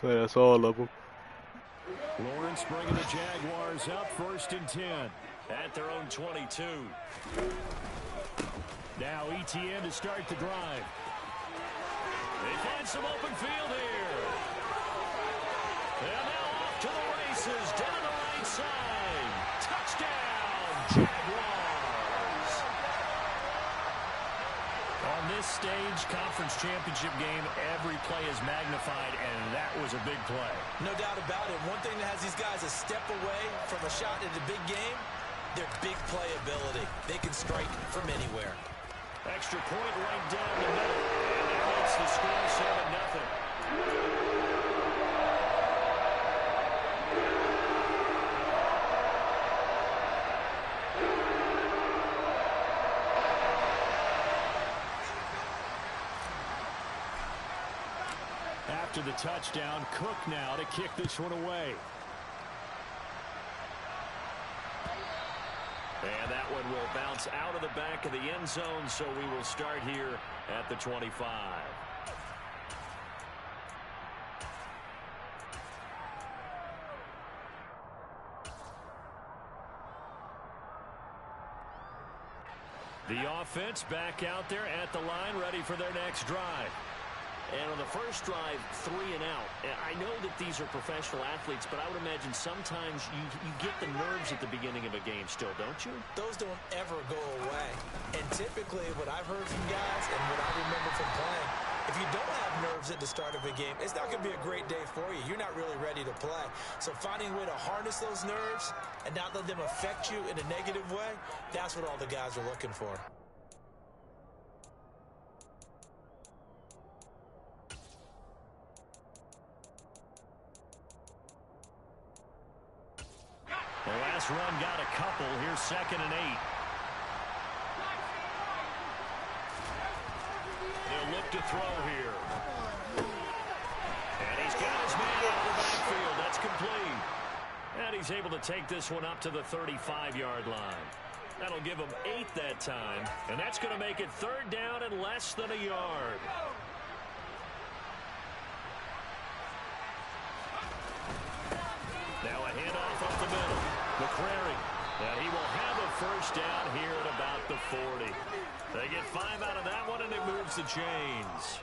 That's all of them. Lawrence bringing the Jaguars up 1st and 10 at their own 22. Now ETN to start the drive. They find some open field here. And now off to the races down the right side. Touchdown, Jaguars. On this stage, conference championship game, every play is magnified, and that was a big play. No doubt about it. One thing that has these guys a step away from a shot at the big game, their big play ability. They can strike from anywhere. Extra point right down the middle. And that makes the score 7-0. After the touchdown, Cook now to kick this one away. And that one will bounce out of the back of the end zone, so we will start here at the 25. The offense back out there at the line, ready for their next drive. And on the first drive, 3 and out. I know that these are professional athletes, but I would imagine sometimes you get the nerves at the beginning of a game still, don't you? Those don't ever go away. And typically what I've heard from guys and what I remember from playing, if you don't have nerves at the start of a game, it's not going to be a great day for you. You're not really ready to play. So finding a way to harness those nerves and not let them affect you in a negative way, that's what all the guys are looking for. The last run got a couple. Here's 2nd and 8. He'll look to throw here. And he's got his man out of the backfield. That's complete. And he's able to take this one up to the 35-yard line. That'll give him 8 that time. And that's going to make it 3rd down and less than a yard. Now a handoff up the middle. McCrary. And he will have a 1st down here at about the 40. They get 5 out of that one, and it moves the chains.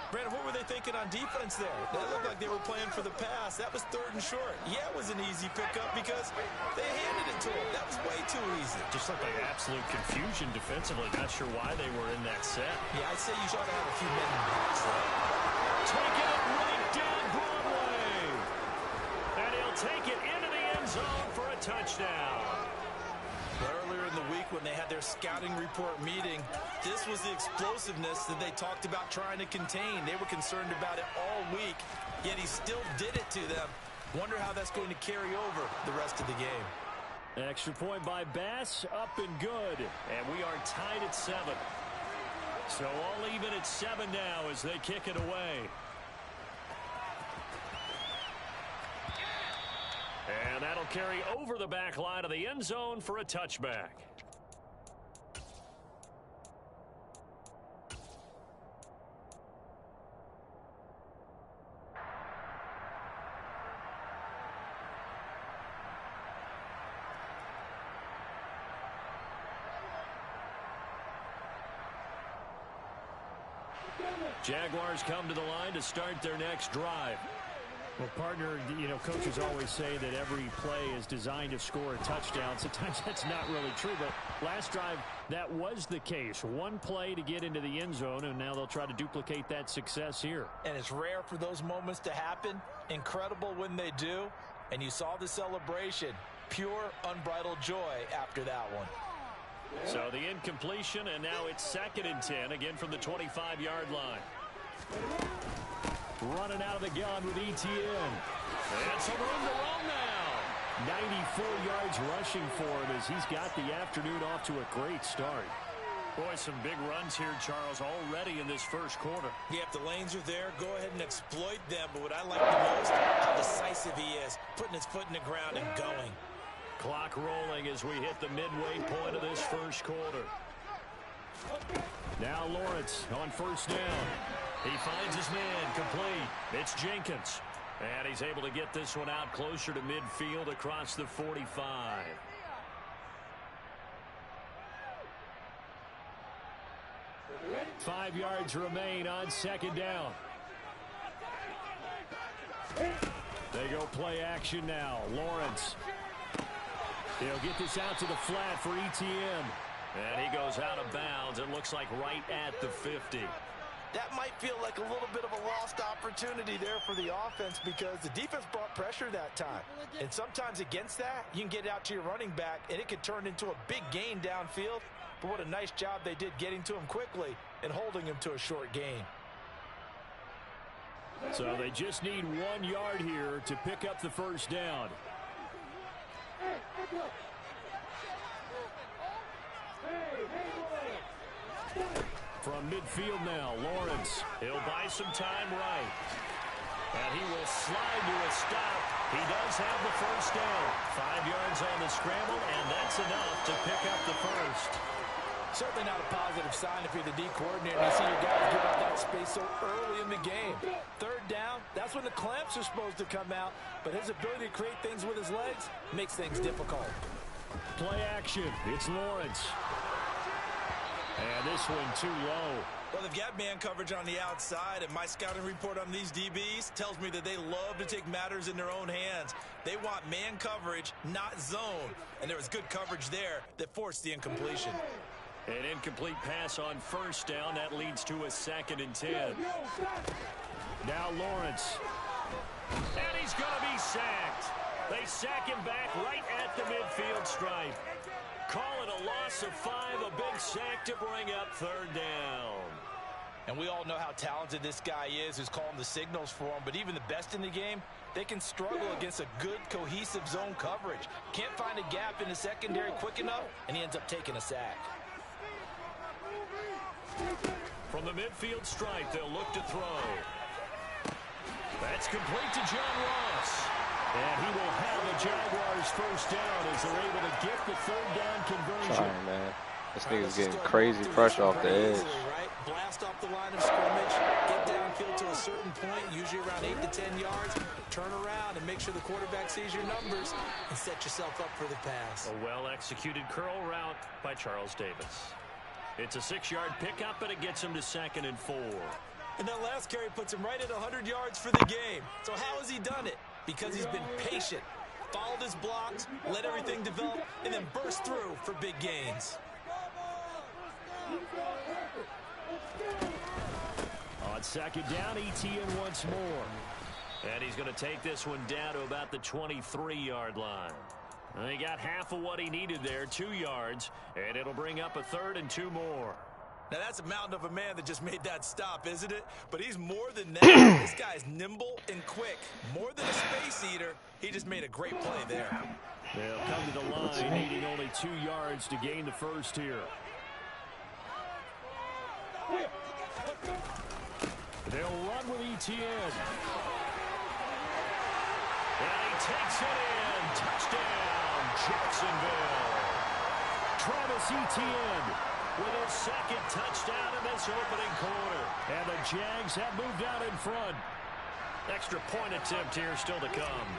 Brandon, what were they thinking on defense there? That looked like they were playing for the pass. That was 3rd and short. Yeah, it was an easy pickup because they handed it to him. That was way too easy. Just looked like absolute confusion defensively. Not sure why they were in that set. Yeah, I'd say you ought to have a few men in box there. Taking it right down Broadway. And he'll take it into the end zone for a touchdown. Earlier in the week when they had their scouting report meeting, this was the explosiveness that they talked about trying to contain. They were concerned about it all week, yet he still did it to them. Wonder how that's going to carry over the rest of the game. Extra point by Bass, up and good. And we are tied at 7. So all even at 7 now as they kick it away. And that'll carry over the back line of the end zone for a touchback. Jaguars come to the line to start their next drive. Well, partner, you know, coaches always say that every play is designed to score a touchdown. Sometimes that's not really true, but last drive, that was the case. One play to get into the end zone, and now they'll try to duplicate that success here. And it's rare for those moments to happen. Incredible when they do. And you saw the celebration. Pure, unbridled joy after that one. So the incompletion, and now it's 2nd and 10, again from the 25-yard line. Running out of the gun with ETN. And some room to run now. 94 yards rushing for him as he's got the afternoon off to a great start. Boy, some big runs here, Charles, already in this first quarter. Yeah, if the lanes are there, go ahead and exploit them. But what I like the most, how decisive he is, putting his foot in the ground and going. Clock rolling as we hit the midway point of this first quarter. Now Lawrence on 1st down. He finds his man complete. It's Jenkins. And he's able to get this one out closer to midfield across the 45. Five yards remain on second down. They go play action now. Lawrence. He'll get this out to the flat for Etienne. And he goes out of bounds. It looks like right at the 50. That might feel like a little bit of a lost opportunity there for the offense because the defense brought pressure that time. And sometimes against that, you can get out to your running back, and it could turn into a big gain downfield. But what a nice job they did getting to him quickly and holding him to a short gain. So they just need 1 yard here to pick up the first down. From midfield now, Lawrence. He'll buy some time right. And he will slide to a stop. He does have the first down. 5 yards on the scramble, and that's enough to pick up the first. Certainly not a positive sign if you're the D coordinator. You see your guys give up that space so early in the game. Third down, that's when the clamps are supposed to come out. But his ability to create things with his legs makes things difficult. Play action. It's Lawrence. And this one too low. Well, they've got man coverage on the outside, and my scouting report on these DBs tells me that they love to take matters in their own hands. They want man coverage, not zone. And there was good coverage there that forced the incompletion. An incomplete pass on first down. That leads to a 2nd and 10. Now Lawrence. And he's going to be sacked. They sack him back right at the midfield stripe. Call it a loss of 5, a big sack to bring up third down. And we all know how talented this guy is who's calling the signals for him. But even the best in the game, they can struggle against a good, cohesive zone coverage. Can't find a gap in the secondary quick enough, and he ends up taking a sack. From the midfield stripe, they'll look to throw. That's complete to John Ross. And he will have the Jaguars first down as they're able to get the third down conversion. Sorry, man. This nigga's getting crazy pressure off the edge. Right? Blast off the line of scrimmage, get downfield to a certain point, usually around 8 to 10 yards, turn around and make sure the quarterback sees your numbers and set yourself up for the pass. A well-executed curl route by Charles Davis. It's a 6-yard pickup, and it gets him to 2nd and 4. And that last carry puts him right at 100 yards for the game. So how has he done it? Because he's been patient, followed his blocks, let everything develop, and then burst through for big gains. On second down, Etienne once more. And he's going to take this one down to about the 23-yard line. And he got half of what he needed there, 2 yards, and it'll bring up a 3rd and 2 more. Now, that's a mountain of a man that just made that stop, isn't it? But he's more than that. This guy's nimble and quick. More than a space eater, he just made a great play there. They'll come to the line, needing only 2 yards to gain the first here. They'll run with Etienne. And he takes it in. Touchdown, Jacksonville. Travis Etienne with his 2nd touchdown in this opening quarter. And the Jags have moved out in front. Extra point attempt here still to come.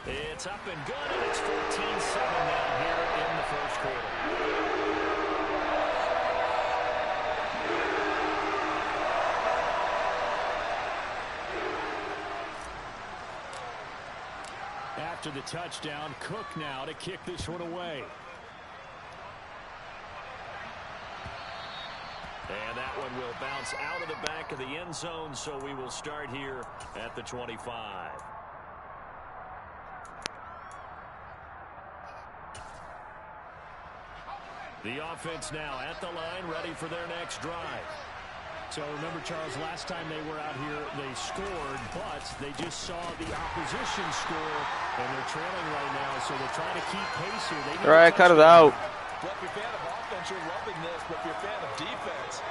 It's up and good, and it's 14-7 now here in the first quarter. After the touchdown, Cook now to kick this one away. And that one will bounce out of the back of the end zone, so we will start here at the 25. The offense now at the line, ready for their next drive. So remember, Charles, last time they were out here, they scored, but they just saw the opposition score, and they're trailing right now, so they're trying to keep pace here. They All right, cut it out. Well, if you're a fan of offense, you're loving this, but if you're a fan of defense,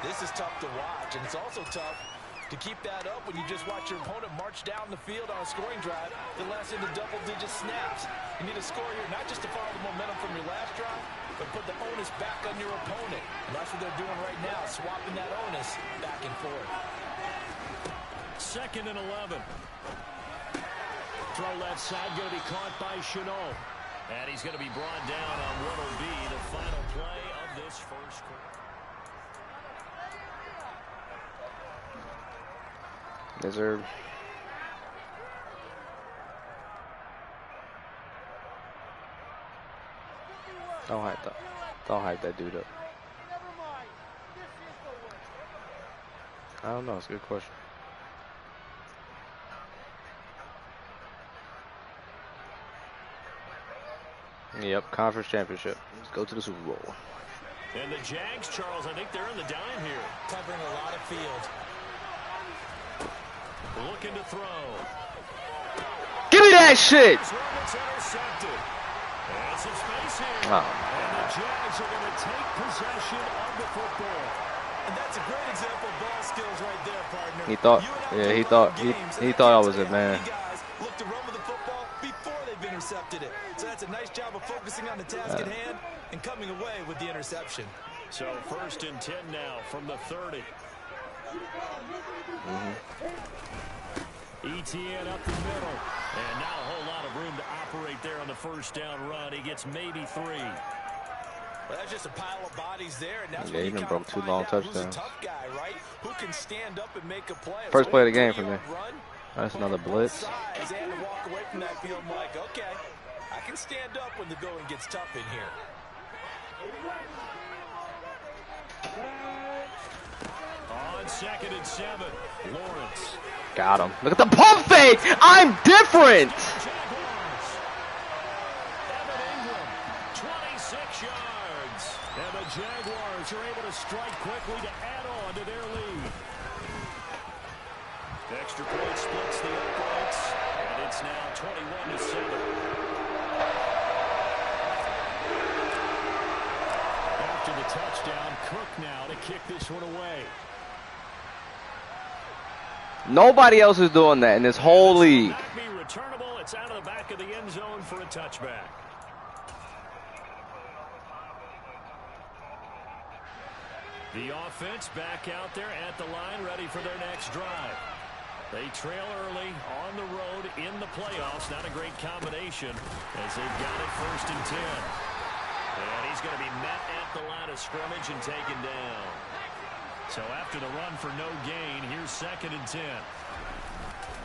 this is tough to watch, and it's also tough to To keep that up when you just watch your opponent march down the field on a scoring drive that lasts into double-digit snaps. You need to score here not just to follow the momentum from your last drive, but put the onus back on your opponent. And that's what they're doing right now, swapping that onus back and forth. 2nd and 11. Throw left side, going to be caught by Shenault. And he's going to be brought down on what will be the final play of this first quarter. Deserve. Don't hype that dude up. I don't know. It's a good question. Yep, conference championship. Let's go to the Super Bowl. And the Jags, Charles, I think they're in the dime here. Covering a lot of field. Looking to throw. Give me that shit! Intercepted. And some space here. Oh. And the Jags are going to take possession of the football. And that's a great example of ball skills right there, partner. He thought, yeah, he thought I was it, man. Guys look to run with the football before they've intercepted it. So that's a nice job of focusing on the task at hand and coming away with the interception. So 1st and 10 now from the 30. ETN up the middle. And not a whole lot of room to operate there on the first down run. He gets maybe 3. Well, that's just a pile of bodies there, and that's Yeah, he even broke 2 long touchdowns. Who's a tough guy, right? Who can stand up and make a play? First play of the game for me. That's another blitz. And to walk away from that field like, okay, I can stand up when the going gets tough in here. On 2nd and 7, Lawrence. Got him. Look at the pump fake. I'm different. Jaguars. Evan Ingram, 26 yards. And the Jaguars are able to strike quickly to add on to their lead. The extra point splits the uprights, and it's now 21-7. After the touchdown, Cook now to kick this one away. Nobody else is doing that in this whole league. Not be returnable. It's out of the back of the end zone for a touchback. The offense back out there at the line, ready for their next drive. They trail early on the road in the playoffs. Not a great combination as they've got it 1st and 10. And he's going to be met at the line of scrimmage and taken down. So after the run for no gain, here's 2nd and 10.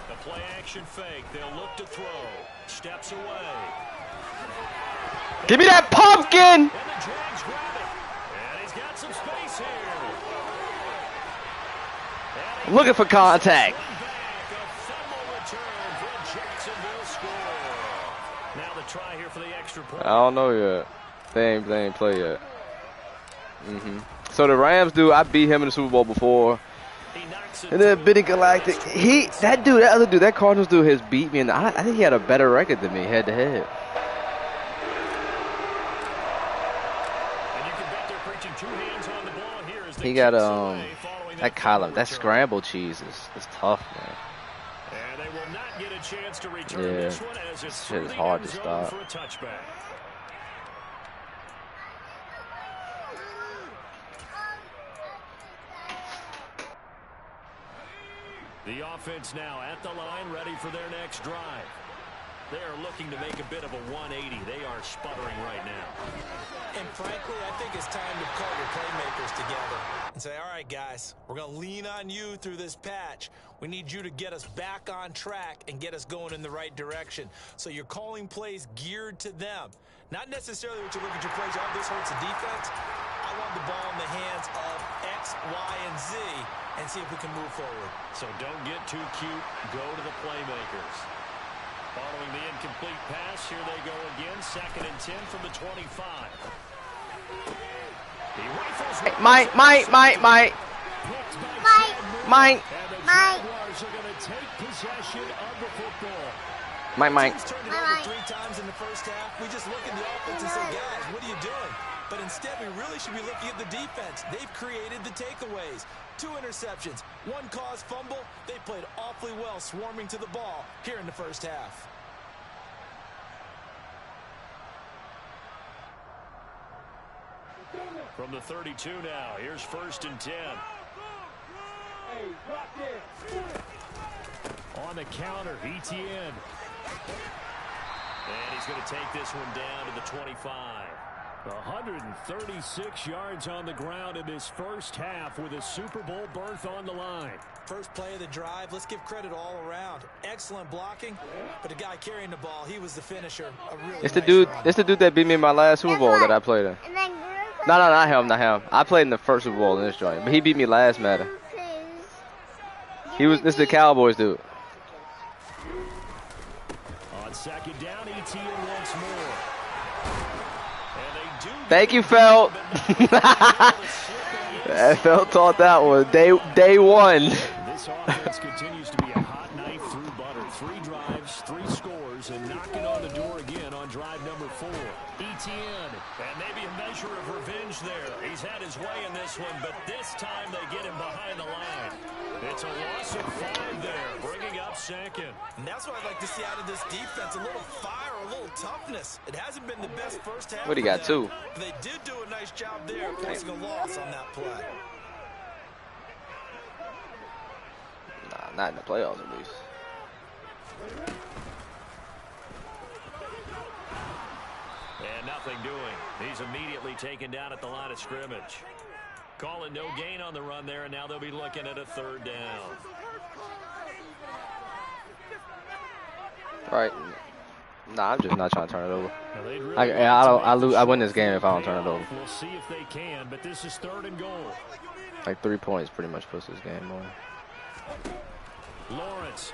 The play action fake. They'll look to throw. Steps away. Give me that pumpkin! And the Jags grab it. And he's got some space here. Looking for contact. A fumble return for a Jacksonville score. Now the try here for the extra point. I don't know yet. They ain't play yet. So the Rams dude, I beat him in the Super Bowl before. And then Benny Galactic, that other dude, that Cardinals dude has beat me, and I think he had a better record than me head to head. And you can bet they're preaching 2 hands on the ball here as He got that column, that scrambled cheese is tough, man. And they will not get a chance to return this one as it's shit is hard to stop. for a touchback. The offense now at the line, ready for their next drive. They are looking to make a bit of a 180. They are sputtering right now. And frankly, I think it's time to call your playmakers together and say, all right, guys, we're going to lean on you through this patch. We need you to get us back on track and get us going in the right direction. So you're calling plays geared to them. Not necessarily what you look at your plays, oh, this hurts the defense. I want the ball in the hands of X, Y, and Z and see if we can move forward. So don't get too cute. Go to the playmakers. Following the incomplete pass, here they go again. 2nd and 10 from the 25. He rifles. Mike. And the Jaguars are going to take possession of the football. Turned it over 3 times in the first half. We just look at the offense and say, guys, what are you doing? But instead, we really should be looking at the defense. They've created the takeaways. 2 interceptions, 1 caused fumble. They played awfully well swarming to the ball here in the first half. From the 32 now, here's 1st and 10. On the counter, Etienne. And he's going to take this one down to the 25. 136 yards on the ground in this first half with a Super Bowl berth on the line. First play of the drive, let's give credit all around. Excellent blocking, but the guy carrying the ball, he was the finisher. It's the dude. It's the dude that beat me in my last Super Bowl that I played in. No, not him. I played in the first Super Bowl in this joint, but he beat me last matter. This is the Cowboys dude. On 2nd down, Etienne once more. Thank you, Felt. Felt taught that one. Day 1. This offense continues to be a hot knife through butter. 3 drives, 3 scores, and knocking on the door again on drive number 4. Etienne, and maybe a measure of revenge there. He's had his way in this one, but this time they get him behind the line. It's a loss of 5 there, bringing up 2nd. And that's what I'd like to see out of this defense, a little fire, a little toughness. It hasn't been the best first half. What do you got, 2? But they did do a nice job there, forcing a loss on that play. Nah, not in the playoffs at least. And nothing doing. He's immediately taken down at the line of scrimmage. Calling no gain on the run there, and now they'll be looking at a 3rd down. Right. Nah, I'm just not trying to turn it over. Really I win this game if I don't turn it over. We'll see if they can, but this is 3rd and goal. Like 3 points pretty much puts this game on. Lawrence.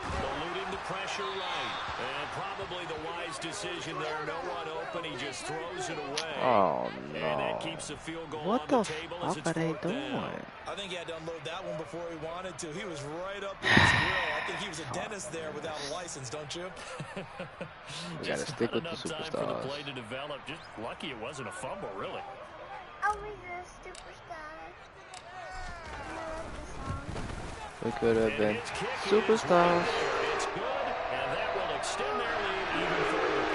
Eluding the pressure right. And probably the wise decision there. No one open. He just throws it away. Oh, no. And that keeps the field goal What on the table as fuck it's are they 4th doing? down. I think he had to unload that one before he wanted to. He was right up in his grill. I think he was a dentist there without a license, don't you? We gotta stick with the Enough time for the superstars. play to develop. Just lucky it wasn't a fumble, really. Oh, we're the superstars. We could have been His kick is superstars. right there. It's good, and that will extend their lead even further.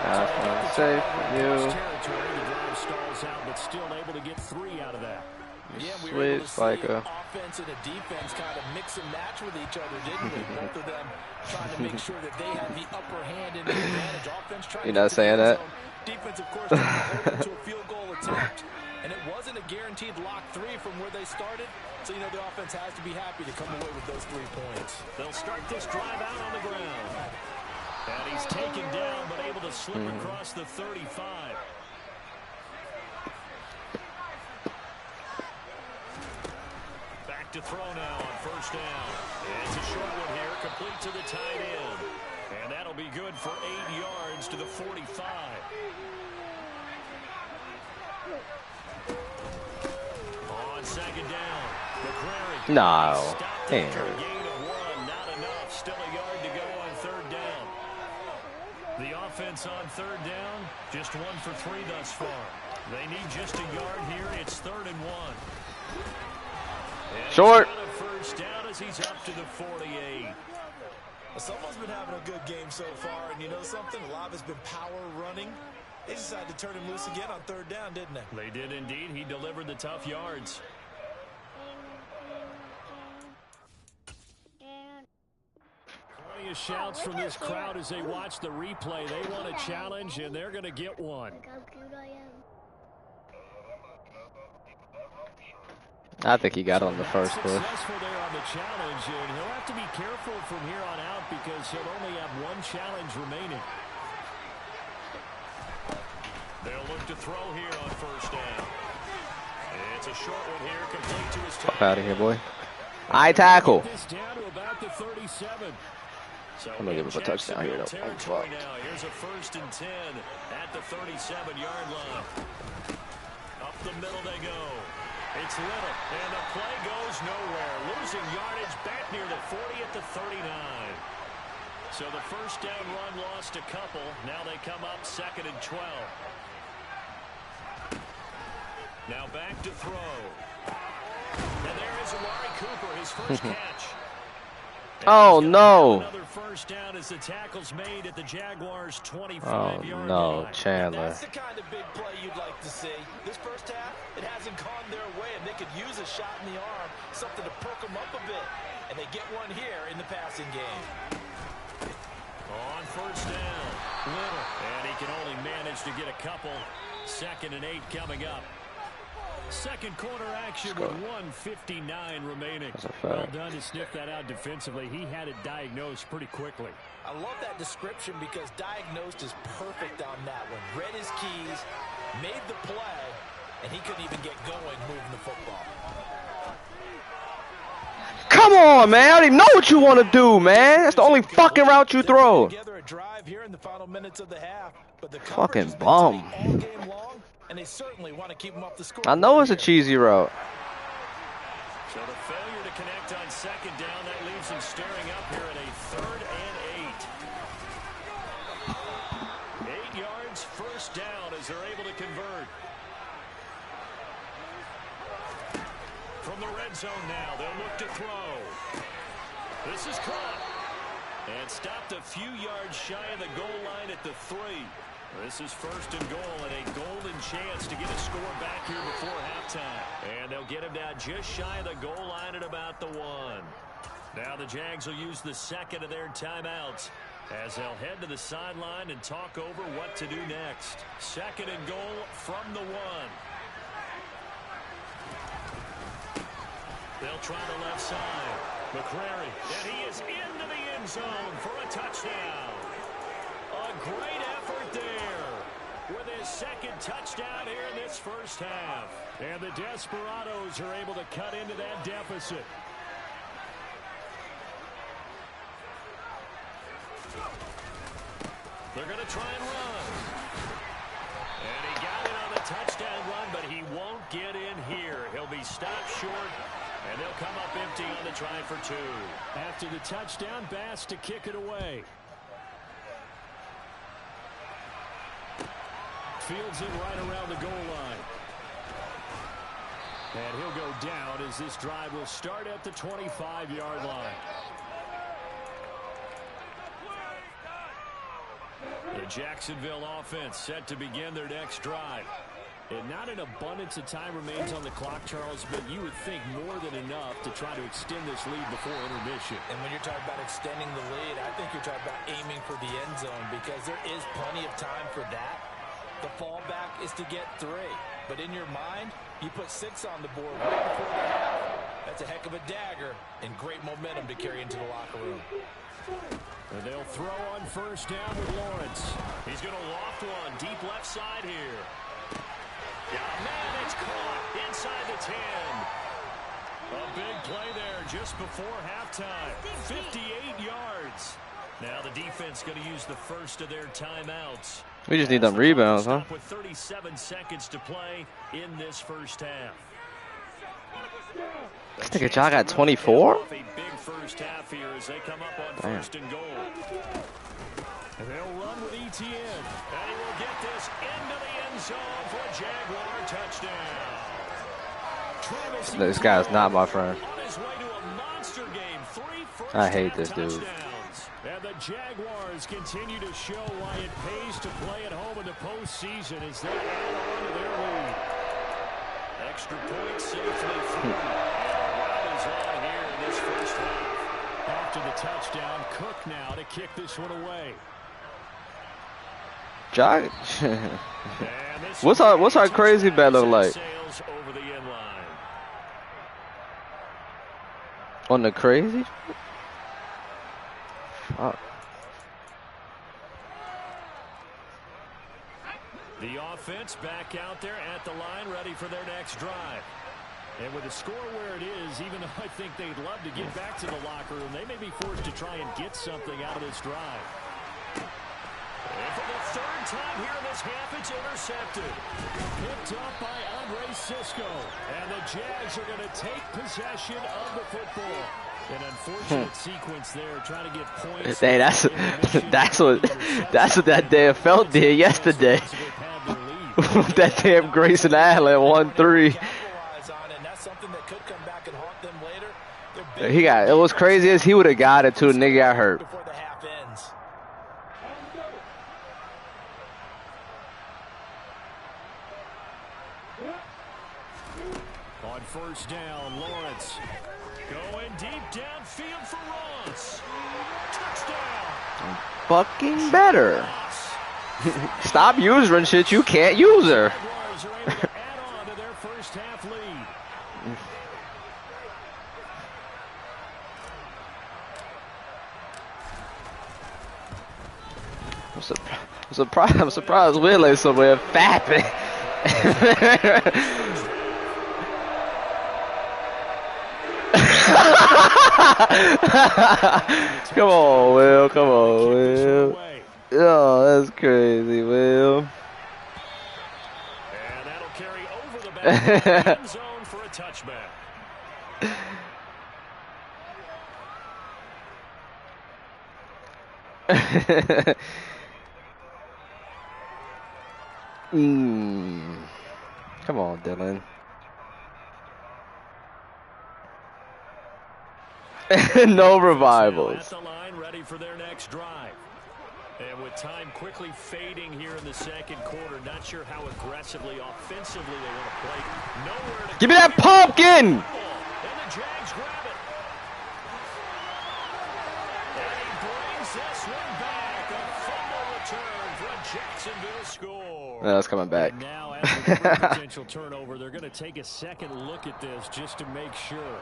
That's not safe for you. Territory, the drive stalls out, but still able to get 3 out of that. Yeah, we were able to Switch like see a. offense and a defense kind of mix and match with each other, didn't we? Both of them trying to make sure that they had the upper hand and the advantage. Offense trying You're to not get to the saying end that? zone. Defense, of course, trying to hold it to a field goal attempt. And it wasn't a guaranteed lock 3 from where they started. So, you know, the offense has to be happy to come away with those 3 points. They'll start this drive out on the ground. And he's taken down, but able to slip across the 35. Back to throw now on 1st down. It's a short one here, complete to the tight end. And that'll be good for 8 yards to the 45. On 2nd down, McCrary. No. Stopped Damn. after a gain of 1, not enough. Still a yard to go on 3rd down. The offense on 3rd down, just 1 for 3 thus far. They need just a yard here. It's 3rd and 1. And Short. he's got a 1st down as he's up to the 48. Someone's been having a good game so far, and you know something? A lot has been power running. They decided to turn him loose again on 3rd down, didn't they? They did indeed. He delivered the tough yards. Plenty of shouts from this crowd as they watch the replay. They want a challenge, and they're going to get one. Look how cute I am. I think he got on the first push. Successful there on the challenge, and he'll have to be careful from here on out because he'll only have 1 challenge remaining. They'll look to throw here on 1st down. It's a short one here, complete to his Fuck out of here, boy. I I tackle. This down to about the 37. So I'm gonna give him a touchdown here, though. Oh, fuck. now. Here's a 1st and 10 at the 37-yard line. Up the middle they go. It's Little, and the play goes nowhere. Losing yardage back near the 40 at the 39. So the 1st down run lost a couple. Now they come up 2nd and 12. Now back to throw. And there is Amari Cooper, his first catch. Oh no. Another first down as the tackle's made at the Jaguars' 25-yard line. Oh no, Chandler. That's the kind of big play you'd like to see. This first half, it hasn't gone their way, and they could use a shot in the arm, something to perk them up a bit. And they get one here in the passing game. On first down, Little. And he can only manage to get a couple. 2nd and 8 coming up. Second quarter action with 1:59 remaining. Well done to sniff that out defensively. He had it diagnosed pretty quickly. I love that description because diagnosed is perfect on that one. Read his keys, made the play, and he couldn't even get going moving the football. Come on, man. I don't even know what you want to do, man. That's the only fucking route you throw. Together a drive here in the final minutes of the half, but the Fucking bum. all game long, and they certainly want to keep them off the score. I know it's a cheesy route. So the failure to connect on 2nd down, that leaves them staring up here at a 3rd and 8. 8 yards, first down as they're able to convert. From the red zone now, they'll look to throw. This is caught. And stopped a few yards shy of the goal line at the 3. This is 1st and goal and a golden chance to get a score back here before halftime. And they'll get him down just shy of the goal line at about the 1. Now the Jags will use the 2nd of their timeouts as they'll head to the sideline and talk over what to do next. 2nd and goal from the 1. They'll try the left side. McCrary, and he is into the end zone for a touchdown. A great effort there with his 2nd touchdown here in this first half. And the Desperados are able to cut into that deficit. They're going to try and run. And he got it on the touchdown run, but he won't get in here. He'll be stopped short. And they'll come up empty on the try for 2. After the touchdown, Bass to kick it away. Fields it right around the goal line. And he'll go down as this drive will start at the 25-yard line. The Jacksonville offense set to begin their next drive. And not an abundance of time remains on the clock, Charles, but you would think more than enough to try to extend this lead before intermission. And when you're talking about extending the lead, I think you're talking about aiming for the end zone because there is plenty of time for that. The fallback is to get 3. But in your mind, you put 6 on the board right before the half. That's a heck of a dagger and great momentum to carry into the locker room. And they'll throw on first down with Lawrence. He's going to loft one deep left side here. Yeah, man, it's caught inside the 10. A big play there just before halftime. 58 yards. Now the defense going to use the first of their timeouts. We just need them rebounds, huh? With 37 seconds to play in this first half. This nigga Jaw got 24? A big first half here as they come up on first and goal. And they'll run with Etienne. And he will get this into the end zone for a Jaguar touchdown. Travis This guy's not my friend. on his way to a monster game. 3 first I hate half this dude. touchdowns. And the Jaguars continue to show why it pays to play at home in the postseason as they add on to their lead. Extra point safely through. And the run is on here in this first half. After the touchdown, Cook now to kick this one away. Jaw. And this What's our crazy bet look like? sails over the end line. On the crazy? Fuck. The offense back out there at the line, ready for their next drive. And with the score where it is, even though I think they'd love to get back to the locker room, they may be forced to try and get something out of this drive. And for the 3rd time here in this half, it's intercepted. Picked up by Andre Cisco. And the Jags are going to take possession of the football. An unfortunate sequence there, trying to get points. Hey, that's what that DFL did yesterday. That damn Grayson Allen 1-3. He got it. Was crazy as he would have got it too. Nigga got hurt. On first down, Lawrence going deep downfield for Ross. Touchdown. Fucking better. Stop using shit you can't use her. Jaguars are able to add on to their first half lead. I'm surprised Will is somewhere fapping. Come on, Will. Come on, Will. Oh, that's crazy, Will. And that'll carry over the back of the end zone for a touchback. Come on, Dylan. No revivals. At the line, ready for their next drive. And with time quickly fading here in the second quarter, not sure how aggressively, offensively they want to play. Nowhere to Give me that pumpkin! And the Jags grab it. And he brings this one back. A fumble return for a Jacksonville score. No, that's coming back. And now, after the potential turnover, they're going to take a second look at this just to make sure.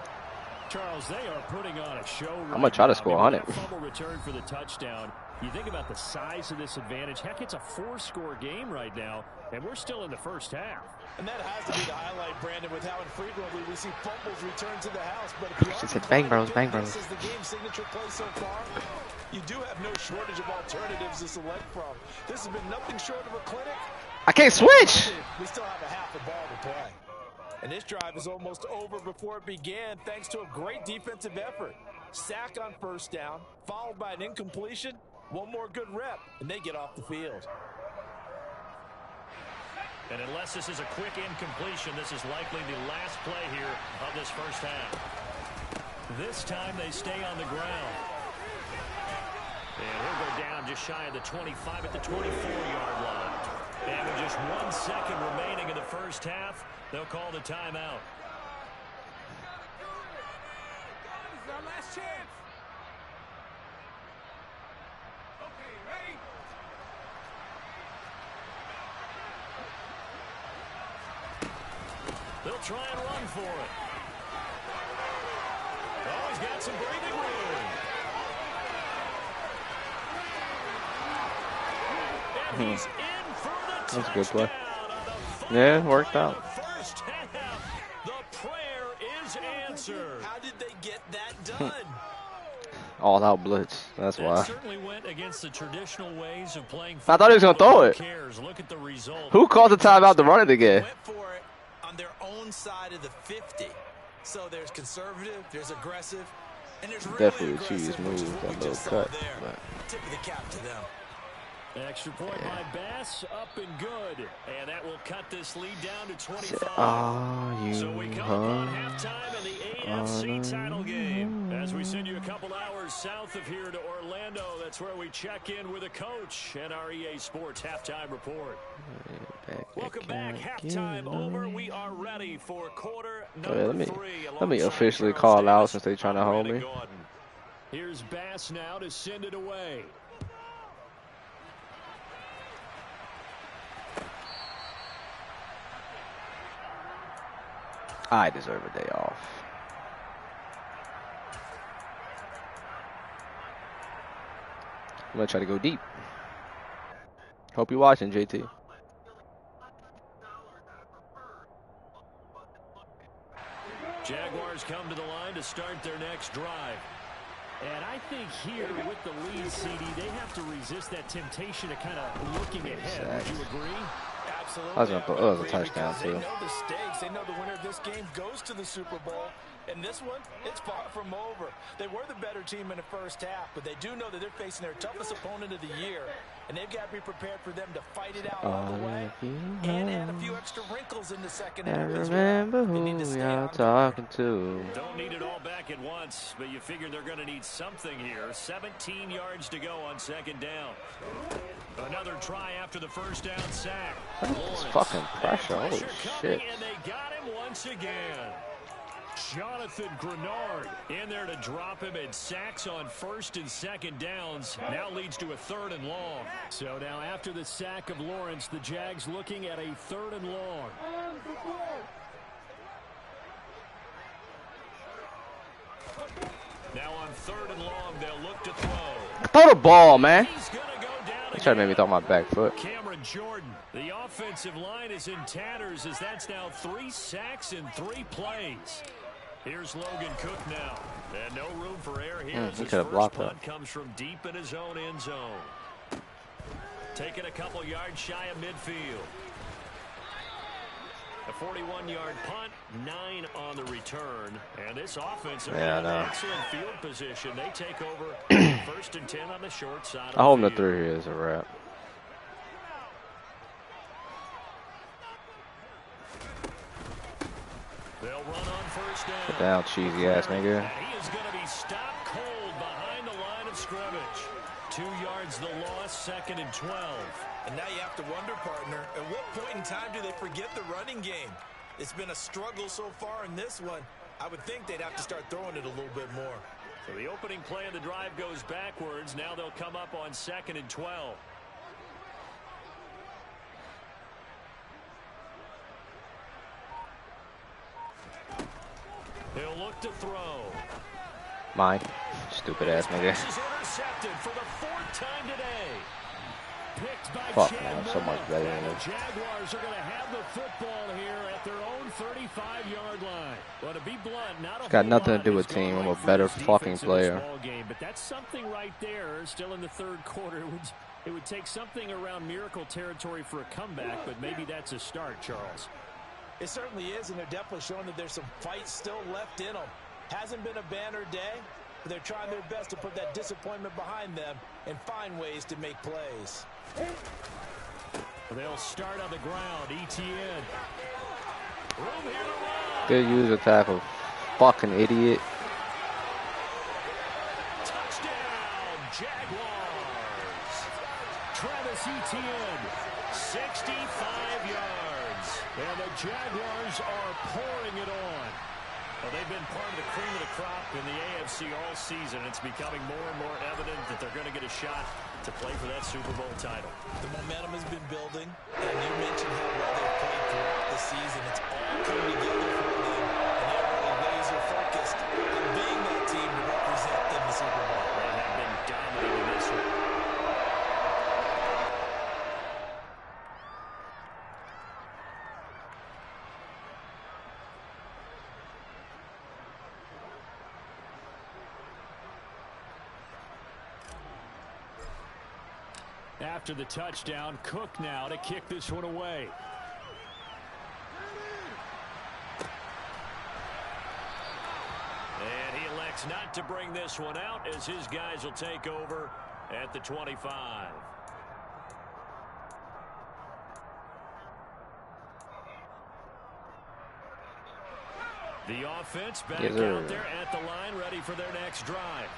Charles, they are putting on a show. I'm going to try to score on it. Fumble return for the touchdown. You think about the size of this advantage. Heck, it's a 4-score game right now, and we're still in the first half. And that has to be the highlight, Brandon, with how infrequently we see fumbles return to the house. But if you She said, "Bang Bros, Bang Bros." This is the game signature play so far. You do have no shortage of alternatives to select from. This has been nothing short of a clinic. I can't switch. We still have a half a ball to play. And this drive is almost over before it began, thanks to a great defensive effort. Sack on first down, followed by an incompletion. One more good rep, and they get off the field. And unless this is a quick incompletion, this is likely the last play here of this first half. This time they stay on the ground. And he'll go down just shy of the 25 at the 24-yard line. And with just 1 second remaining in the first half, they'll call the timeout. This is our last chance. Okay, ready? They'll try and run for it. Oh, he's got some breathing room. And he's in for the That's a good play. touchdown. Yeah, it worked out. First half, the prayer is answered. How did they get that done? All out blitz. That's That why. certainly went against the traditional ways of playing. I thought he was gonna throw it. Who cares? Look at the result. Who called the timeout to run it again? Went for it on their own side of the 50. So there's conservative, there's aggressive, and there's really Definitely a aggressive, cheese which is move, what that we little just saw cut. there. But Tip of the cap to them. Extra point by Bass, up and good. And that will cut this lead down to 25. are you So we come upon halftime in the AFC title game. As we send you a couple hours south of here to Orlando, that's where we check in with a coach and our EA Sports halftime report. Welcome back. Halftime over. We are ready for quarter number 3. let me alongside officially Charles call out Davis. since they trying to I'm hold Brandon me. Gaudin. Here's Bass now to send it away. I deserve a day off. I'm gonna try to go deep. Hope you're watching, JT. Jaguars come to the line to start their next drive. And I think here with the lead, CD, they have to resist that temptation to kind of looking ahead. Would you agree? Absolutely. That was a touchdown, because too. They know the stakes. They know the winner of this game goes to the Super Bowl. And this one, it's far from over. They were the better team in the first half, but they do know that they're facing their toughest opponent of the year. And they've got to be prepared for them to fight it out all the way and add a few extra wrinkles in the second half as well. Remember who you're talking to. Don't need it all back at once, but you figure they're going to need something here. 17 yards to go on second down. Another try after the first down sack. That's fucking pressure. Holy shit. And they got him once again. Jonathan Grenard in there to drop him, and sacks on first and second downs now leads to a 3rd and long. So now after the sack of Lawrence, the Jags looking at a 3rd and long. Now on 3rd and long, they'll look to throw. Throw the ball, man. He's gonna go down He tried to make me throw my back foot. Cameron Jordan, the offensive line is in tatters as that's now 3 sacks in 3 plays. Here's Logan Cook now. And no room for error here. He His could have first blocked punt that. comes from deep in his own end zone. Taking a couple yards shy of midfield. A 41-yard punt, 9 on the return. And this offense is in excellent field position. They take over 1st and 10 on the short side. I hope the 3 here is a wrap. They'll run on first down. Put down, cheesy ass nigga. He is going to be stopped cold behind the line of scrimmage. 2 yards the loss, 2nd and 12. And now you have to wonder, partner, at what point in time do they forget the running game? It's been a struggle so far in this one. I would think they'd have to start throwing it a little bit more. So the opening play of the drive goes backwards. Now they'll come up on 2nd and 12. He'll look to throw. Mine. Stupid ass nigga. This is intercepted for the 4th time today. Picked by Fuck, Chad man. So much Miller. better than The this. Jaguars are going to have the football here at their own 35-yard line. Well, to be blunt, not a Got whole nothing to lot do has with gone team. I'm right a for better this fucking defense in this player. ball game, but that's something right there. Still in the 3rd quarter. It would take something around miracle territory for a comeback, but maybe that's a start, Charles. It certainly is, and they're definitely showing that there's some fight still left in them. Hasn't been a banner day, but they're trying their best to put that disappointment behind them and find ways to make plays. They'll start on the ground. ETN. Room here to run. Good user tackle. Fucking idiot. Touchdown, Jaguars. Travis Etienne. 65 yards. And the Jaguars are pouring it on. Well, they've been part of the cream of the crop in the AFC all season. It's becoming more and more evident that they're going to get a shot to play for that Super Bowl title. The momentum has been building, and you mentioned how well they've played throughout the season. It's all come together for them, and they're really laser focused on being that team to represent in the Super Bowl. They have been dominant in this one. After the touchdown, Cook now to kick this one away. And he elects not to bring this one out as his guys will take over at the 25. The offense back out there at the line, ready for their next drive.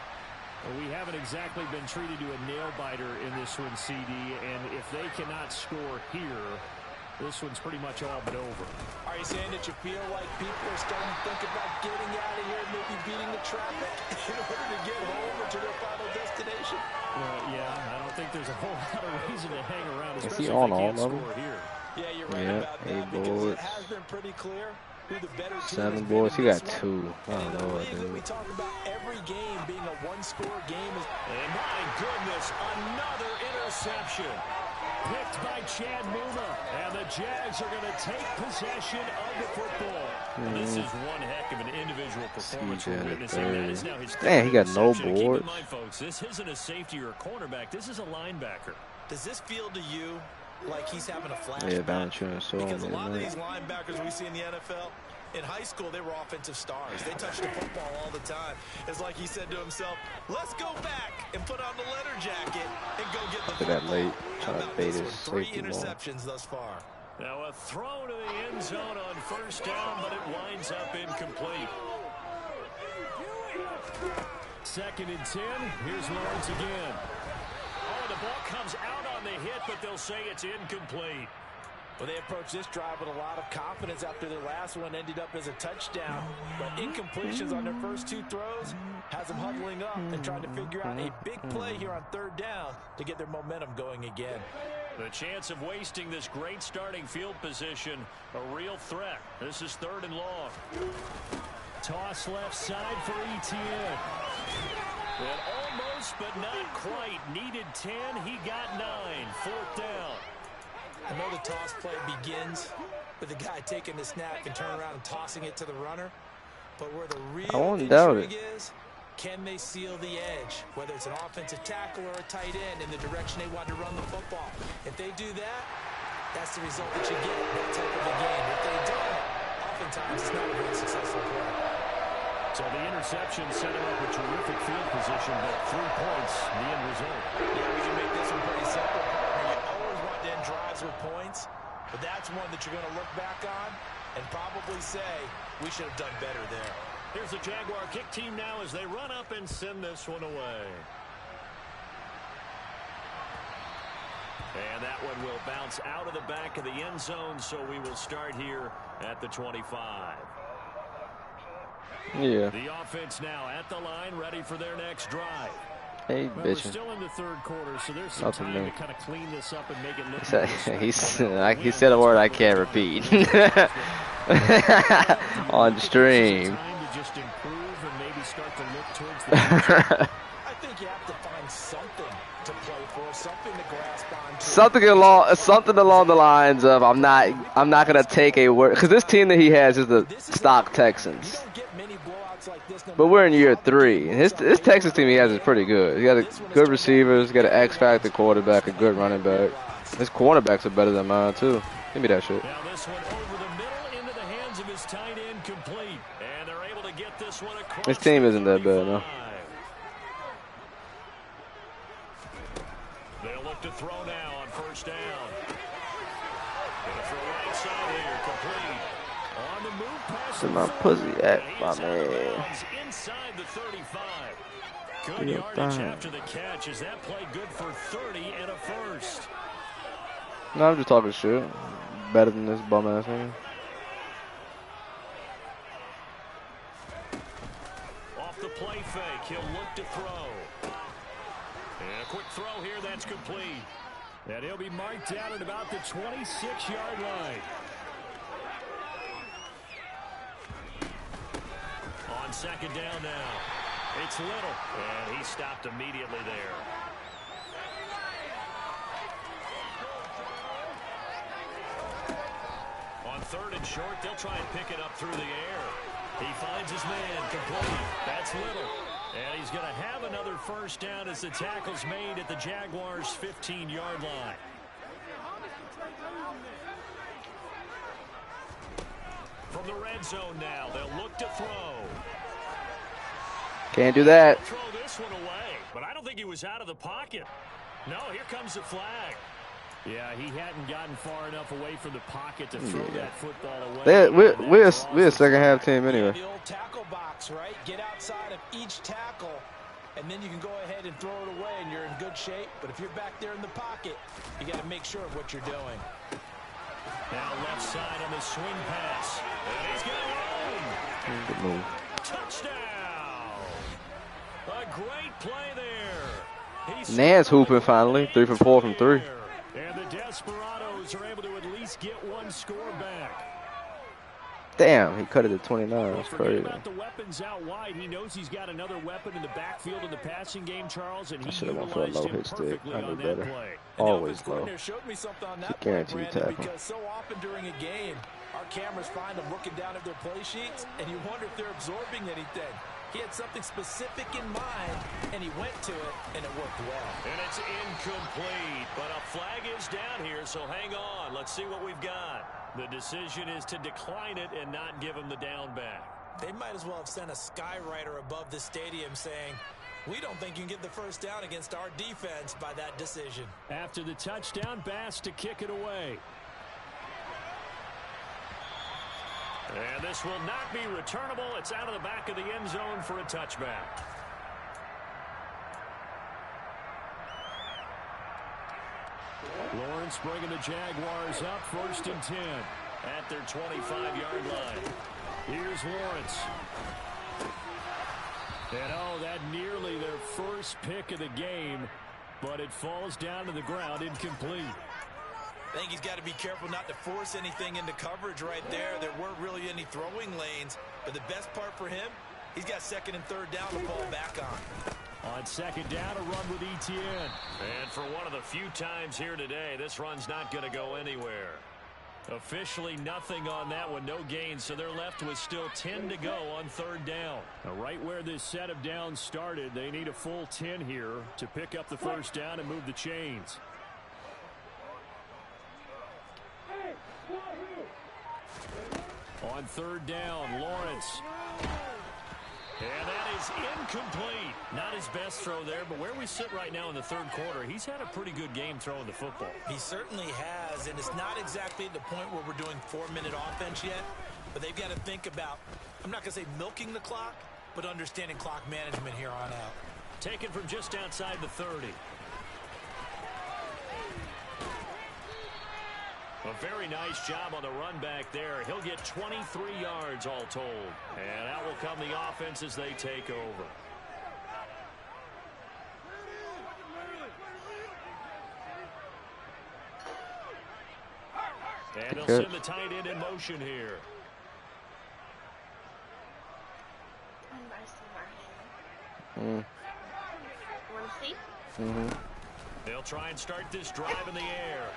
Well, we haven't exactly been treated to a nail-biter in this one, CD, and if they cannot score here, this one's pretty much all but over. Are you saying that you feel like people are starting to think about getting out of here, maybe beating the traffic in order to get home or to their final destination? Well, yeah, I don't think there's a whole lot of reason to hang around, especially on if they all can't of them? score here. Yeah, you're right about that, because it has been pretty clear who the better team 7 has boys. been He in got this 2. one. Oh, And in the Lord, league, we dude. talk about every game being a one-score game. And my goodness, another interception. Picked by Chad Muma, and the Jags are going to take possession of the football. And this is one heck of an individual performance we're witnessing. That is now his Damn, he got no interception. Keep in boards. mind, folks, this isn't a safety or a cornerback. This is a linebacker. Does this feel to you like he's having a flashback. Yeah, Valanciunas. Because a lot of these linebackers we see in the NFL, in high school, they were offensive stars. They touched the football all the time. It's like he said to himself, let's go back and put on the letter jacket and go get the football. That late, trying to bait his 3 safety interceptions thus far. Now a throw to the end zone on first down, but it winds up incomplete. 2nd and 10. Here's Lawrence again. Oh, the ball comes out on the hit, but they'll say it's incomplete. Well, they approached this drive with a lot of confidence after their last one ended up as a touchdown. But incompletions on their first 2 throws has them huddling up and trying to figure out a big play here on 3rd down to get their momentum going again. The chance of wasting this great starting field position, a real threat. This is 3rd and long. Toss left side for Etienne. And almost, but not quite. Needed 10. He got 9. 4th down. I know the toss play begins with the guy taking the snap and turning around and tossing it to the runner. But where the real intrigue is, can they seal the edge? Whether it's an offensive tackle or a tight end in the direction they want to run the football. If they do that, that's the result that you get in that type of a game. If they don't, oftentimes it's not a very successful play. So the interception set him up with terrific field position, but 3 points, the end result. Yeah, we can make this one pretty simple. You always want to end drives with points, but that's one that you're going to look back on and probably say, we should have done better there. Here's the Jaguar kick team now as they run up and send this one away. And that one will bounce out of the back of the end zone, so we will start here at the 25. Yeah. The offense now at the line, ready for their next drive. Hey, Well, we're bitch. still in the 3rd quarter, so there's some time to kind of clean this up and make it look He said a word I can't repeat on stream. Time to just improve and maybe start to look towards the future. I think you have to find something to play for, something to grasp onto. Something along the lines of I'm not gonna take a word, because this team that he has is the stock Texans. You don't get many blowouts like this. But we're in year 3. And his Texas team he has is pretty good. He got good receivers, got an X-factor quarterback, a good running back. His cornerbacks are better than mine too. Give me that shit. Now this one over the middle into the hands of his tight end, complete. And they're able to get this one across. His team isn't that bad, no. They'll look to throw now on first down. Gonna throw right side here, complete. On the move pass. Where's my pussy at, my man? Inside the 35. Good yardage after the catch. Is that play good for 30 and a first? No, I'm just talking shit. Better than this bum ass nigga. Off the play fake, he'll look to throw. And a quick throw here, that's complete. And he'll be marked down at about the 26-yard line. On 2nd down now. It's Little. And he stopped immediately there. On 3rd and short, they'll try and pick it up through the air. He finds his man, complete. That's Little. And he's going to have another first down as the tackle's made at the Jaguars' 15-yard line. From the red zone now, they'll look to throw. Can't do that. Throw this one away, but I don't think he was out of the pocket. No, here comes the flag. Yeah, he hadn't gotten far enough away from the pocket to throw that football away. We're a second half team anyway. The old tackle box, right? Get outside of each tackle, and then you can go ahead and throw it away, and you're in good shape. But if you're back there in the pocket, you got to make sure of what you're doing. Now left side on the swing pass. And he's got Good move. touchdown. A great play there. Nance hooping finally. 3 for 4 from 3. And the Desperados are able to at least get one score back. Damn, he cut it to 29. That's crazy. About the weapons out wide. He knows he's got another weapon in the backfield in the passing game, Charles, and he should have went for a utilized low him hit stick. perfectly I knew on that better. play. Always low. Showed me something on It's a that play, guaranteed Brandon, tackle. because so often during a game, our cameras find them looking down at their play sheets, and you wonder if they're absorbing anything. He had something specific in mind, and he went to it, and it worked well. And it's incomplete, but a flag is down here, so hang on. Let's see what we've got. The decision is to decline it and not give him the down back. They might as well have sent a skywriter above the stadium saying, we don't think you can get the first down against our defense by that decision. After the touchdown, Bass to kick it away. And this will not be returnable. It's out of the back of the end zone for a touchback. Lawrence bringing the Jaguars up 1st and 10 at their 25-yard line. Here's Lawrence. And oh, that nearly their first pick of the game, but it falls down to the ground incomplete. I think he's got to be careful not to force anything into coverage right there. There weren't really any throwing lanes, but the best part for him, he's got 2nd and 3rd down to fall back on. On 2nd down, a run with Etienne. And for one of the few times here today, this run's not going to go anywhere. Officially nothing on that one, no gain, so they're left with still 10 to go on 3rd down. Now, right where this set of downs started, they need a full 10 here to pick up the 1st down and move the chains. On 3rd down, Lawrence. And that is incomplete. Not his best throw there, but where we sit right now in the 3rd quarter, he's had a pretty good game throwing the football. He certainly has, and it's not exactly at the point where we're doing 4-minute offense yet, but they've got to think about, I'm not going to say milking the clock, but understanding clock management here on out. Taken from just outside the 30. A very nice job on the run back there. He'll get 23 yards all told. And out will come the offense as they take over. And they'll send the tight end in motion here. Want to see? They'll try and start this drive in the air.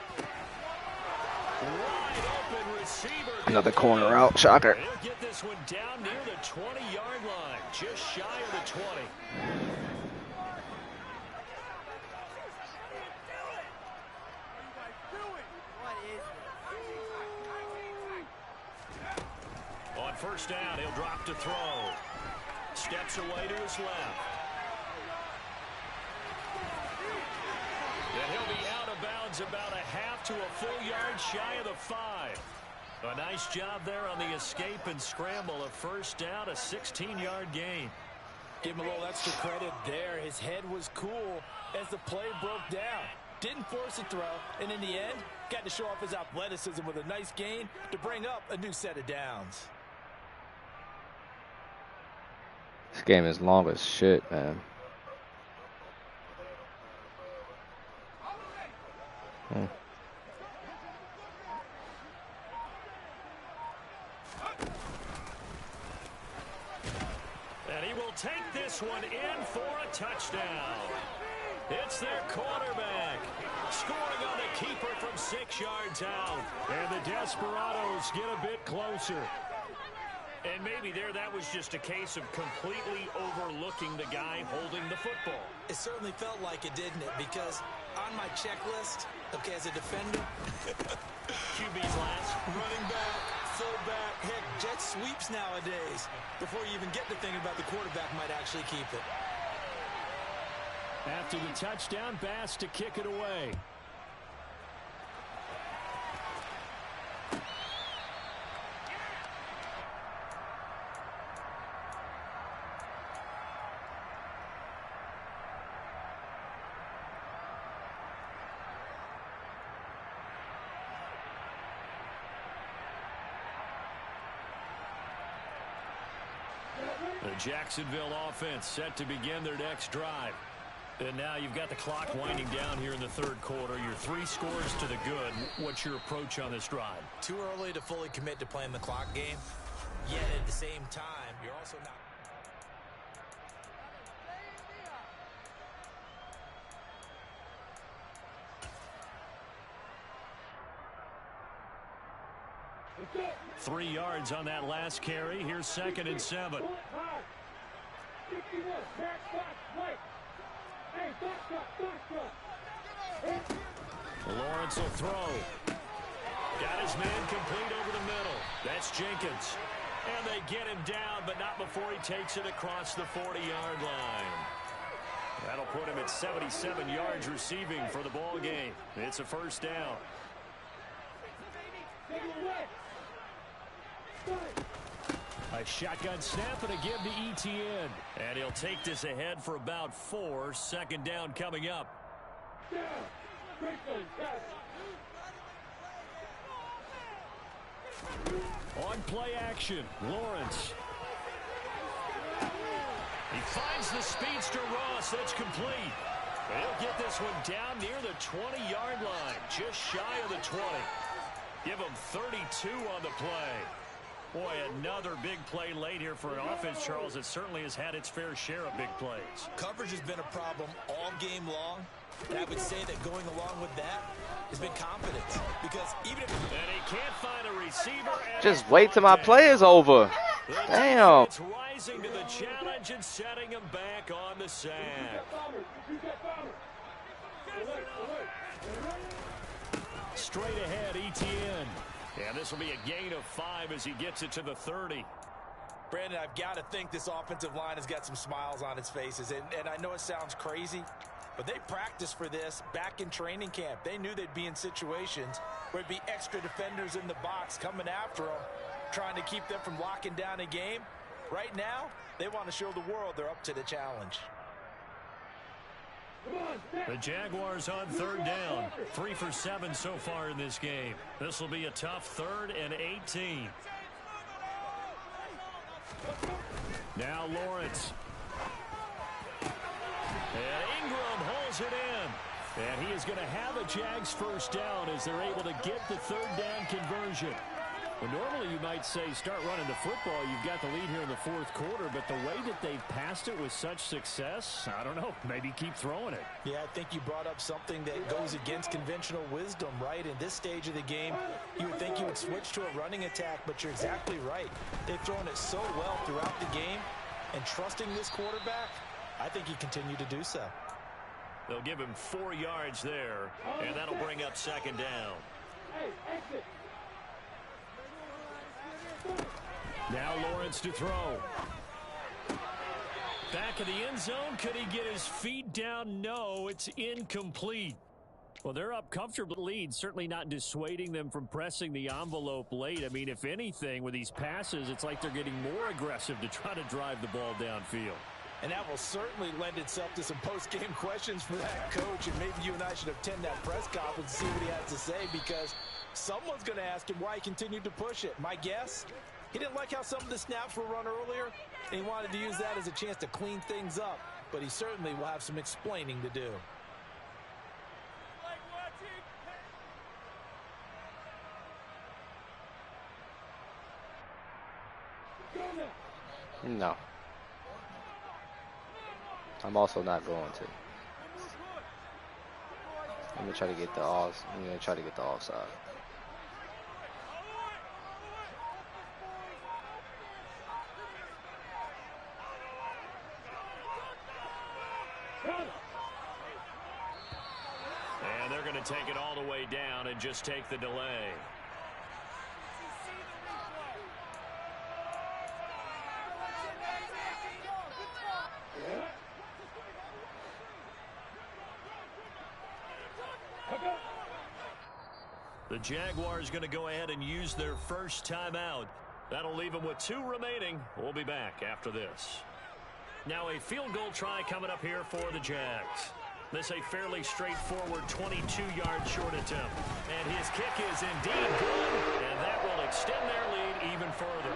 Wide open receiver. Another corner out. Shocker. He'll get this one down near the 20-yard line, just shy of the 20. On 1st down, he'll drop to throw. Steps away to his left. And he'll be out of bounds about a half to a full yard shy of the 5. A nice job there on the escape and scramble. A 1st down, a 16-yard gain. Give him a little extra credit there. His head was cool as the play broke down. Didn't force a throw, and in the end, got to show off his athleticism with a nice gain to bring up a new set of downs. This game is long as shit, man. And he will take this one in for a touchdown. It's their quarterback scoring on the keeper from 6 yards out. And the Desperados get a bit closer. And maybe there that was just a case of completely overlooking the guy holding the football. It certainly felt like it, didn't it? Because on my checklist, okay, as a defender, QB's last. running back, fullback, heck, jet sweeps nowadays. Before you even get to thinking about the quarterback might actually keep it. After the touchdown, Bass to kick it away. The Jacksonville offense set to begin their next drive. And now you've got the clock winding down here in the 3rd quarter. Your 3 scores to the good. What's your approach on this drive? Too early to fully commit to playing the clock game. Yet at the same time, you're also not. Three yards on that last carry. Here's 2nd and 7. Lawrence will throw. Got his man complete over the middle. That's Jenkins. And they get him down, but not before he takes it across the 40-yard line. That'll put him at 77 yards receiving for the ball game. It's a first down. A shotgun snap and a give to Etienne. And he'll take this ahead for about 4. Second down coming up. On play action, Lawrence. He finds the speedster Ross. That's complete. He'll get this one down near the 20-yard line, just shy of the 20. Give him 32 on the play. Boy, another big play late here for an offense, Charles, that certainly has had its fair share of big plays. Coverage has been a problem all game long. And I would say that going along with that has been confidence. Because even if... And he can't find a receiver. Just wait till my play is over. Damn. It's rising to the challenge and setting him back on the sack. Straight ahead, Etienne. And this will be a gain of 5 as he gets it to the 30. Brandon, I've got to think this offensive line has got some smiles on its faces. And I know it sounds crazy, but they practiced for this back in training camp. They knew they'd be in situations where there'd be extra defenders in the box coming after them, trying to keep them from locking down a game. Right now, they want to show the world they're up to the challenge. The Jaguars on third down. 3 for 7 so far in this game. This will be a tough 3rd and 18. Now Lawrence. And Ingram holds it in. And he is going to have a Jags first down as they're able to get the third down conversion. Well, normally you might say start running the football. You've got the lead here in the 4th quarter, but the way that they've passed it with such success, I don't know, maybe keep throwing it. Yeah, I think you brought up something that goes against conventional wisdom, right? In this stage of the game, you would think you would switch to a running attack, but you're exactly right. They've thrown it so well throughout the game, and trusting this quarterback, I think you continue to do so. They'll give him 4 yards there, and that'll bring up second down. Now Lawrence to throw. Back of the end zone. Could he get his feet down? No, it's incomplete. Well, they're up comfortable lead, certainly not dissuading them from pressing the envelope late. I mean, if anything, with these passes, it's like they're getting more aggressive to try to drive the ball downfield. And that will certainly lend itself to some post-game questions for that coach. And maybe you and I should attend that press conference and see what he has to say, because someone's going to ask him why he continued to push it. My guess, he didn't like how some of the snaps were run earlier, and he wanted to use that as a chance to clean things up. But he certainly will have some explaining to do. No. I'm also not going to. I'm gonna try to get the offs. I'm gonna try to get the offside. And they're going to take it all the way down and just take the delay. The Jaguars going to go ahead and use their first timeout. That'll leave them with 2 remaining. We'll be back after this. Now a field goal try coming up here for the Jags. This a fairly straightforward 22-yard short attempt. And his kick is indeed good, and that will extend their lead even further.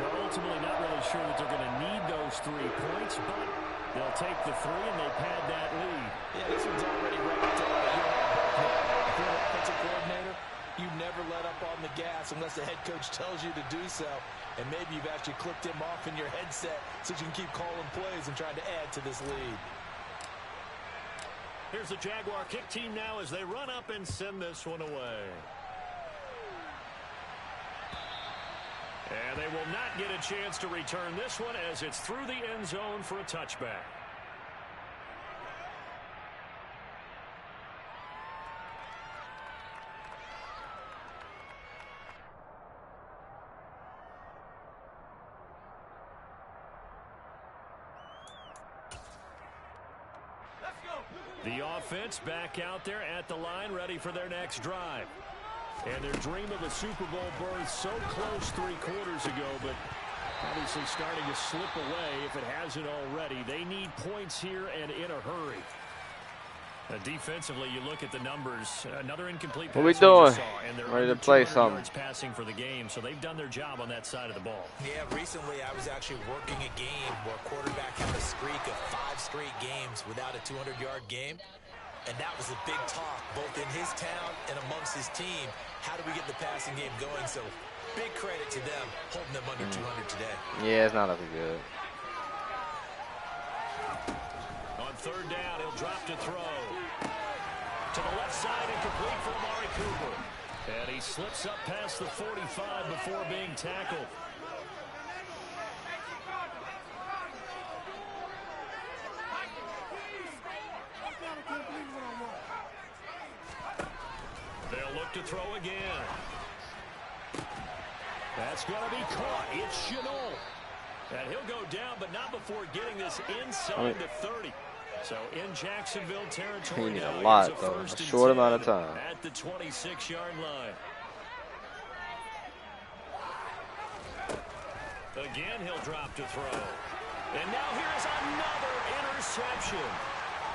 Well, ultimately not really sure that they're going to need those 3 points, but they'll take the 3 and they pad that lead. Yeah, this one's already wrapped up. If you're an offensive coordinator, you never let up on the gas unless the head coach tells you to do so. And maybe you've actually clicked him off in your headset so you can keep calling plays and trying to add to this lead. Here's the Jaguar kick team now as they run up and send this one away. And they will not get a chance to return this one as it's through the end zone for a touchback. The offense back out there at the line, ready for their next drive. And their dream of a Super Bowl berth so close 3 quarters ago, but obviously starting to slip away if it hasn't already. They need points here and in a hurry. Defensively, you look at the numbers. Another incomplete pass. What we doing? And they're ready to play something. Yards passing for the game, so they've done their job on that side of the ball. Yeah, recently I was actually working a game where a quarterback had a streak of 5 straight games without a 200-yard game. And that was a big talk, both in his town and amongst his team. How do we get the passing game going? So big credit to them, holding them under 200 today. Yeah, it's not looking good. On third down, he'll drop to throw. To the left side and complete for Amari Cooper. And he slips up past the 45 before being tackled. They'll look to throw again. That's going to be caught. It's Shenault. And he'll go down, but not before getting this inside the 30. So in Jacksonville territory, he need now a lot, here's though. first A and short 10 amount of time. at the 26-yard line. Again, he'll drop to throw. And now here's another interception.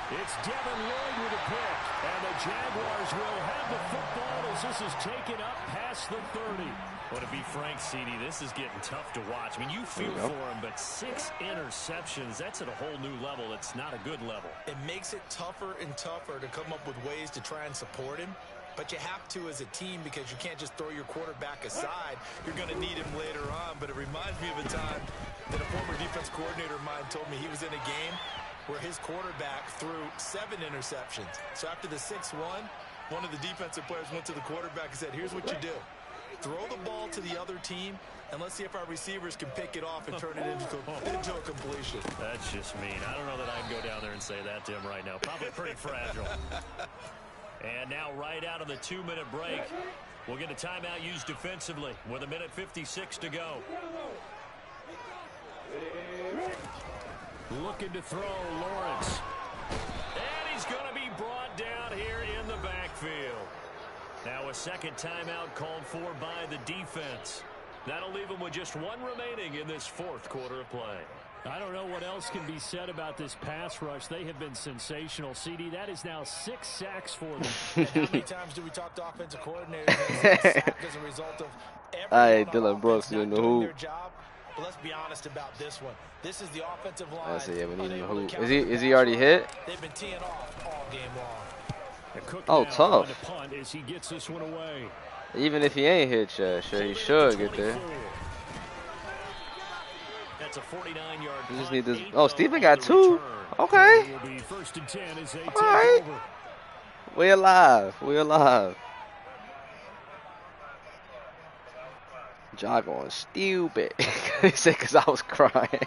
It's Devin Lloyd with a pick. And the Jaguars will have the football as this is taken up past the 30. Well, to be frank, CD, this is getting tough to watch. I mean, you feel for him, but 6 interceptions, that's at a whole new level. It's not a good level. It makes it tougher and tougher to come up with ways to try and support him. But you have to as a team because you can't just throw your quarterback aside. You're going to need him later on. But it reminds me of a time that a former defense coordinator of mine told me he was in a game where his quarterback threw 7 interceptions. So after the 6-1, one of the defensive players went to the quarterback and said, here's what you do. Throw the ball to the other team, and let's see if our receivers can pick it off and turn it into a completion. That's just mean. I don't know that I'd go down there and say that to him right now. Probably pretty fragile. And now right out of the 2-minute break, we'll get a timeout used defensively with 1:56 to go. Looking to throw, Lawrence. And he's going to be brought down here in the backfield. Now a second timeout called for by the defense. That'll leave them with just 1 remaining in this 4th quarter of play. I don't know what else can be said about this pass rush. They have been sensational. CD, that is now 6 sacks for them. And how many times do we talk to offensive coordinators as a result of everyone Dylan Brooks doing the doing hoop. their job? But let's be honest about this one. This is the offensive line. I see, yeah, we need him to unable hoop. counter Is he the already pass hit? rush. They've been teeing off all game long. Cook Oh, now tough. on to punt as he gets this one away. Even if he ain't hit yet, sure, he should get there. That's a 49-yard You just punt. need this. 8 Oh, Stephen got on the 2. return. Okay. It will be 1st and 10 as they take right. over. We alive. We alive. Jaw going stupid. He said because I was crying.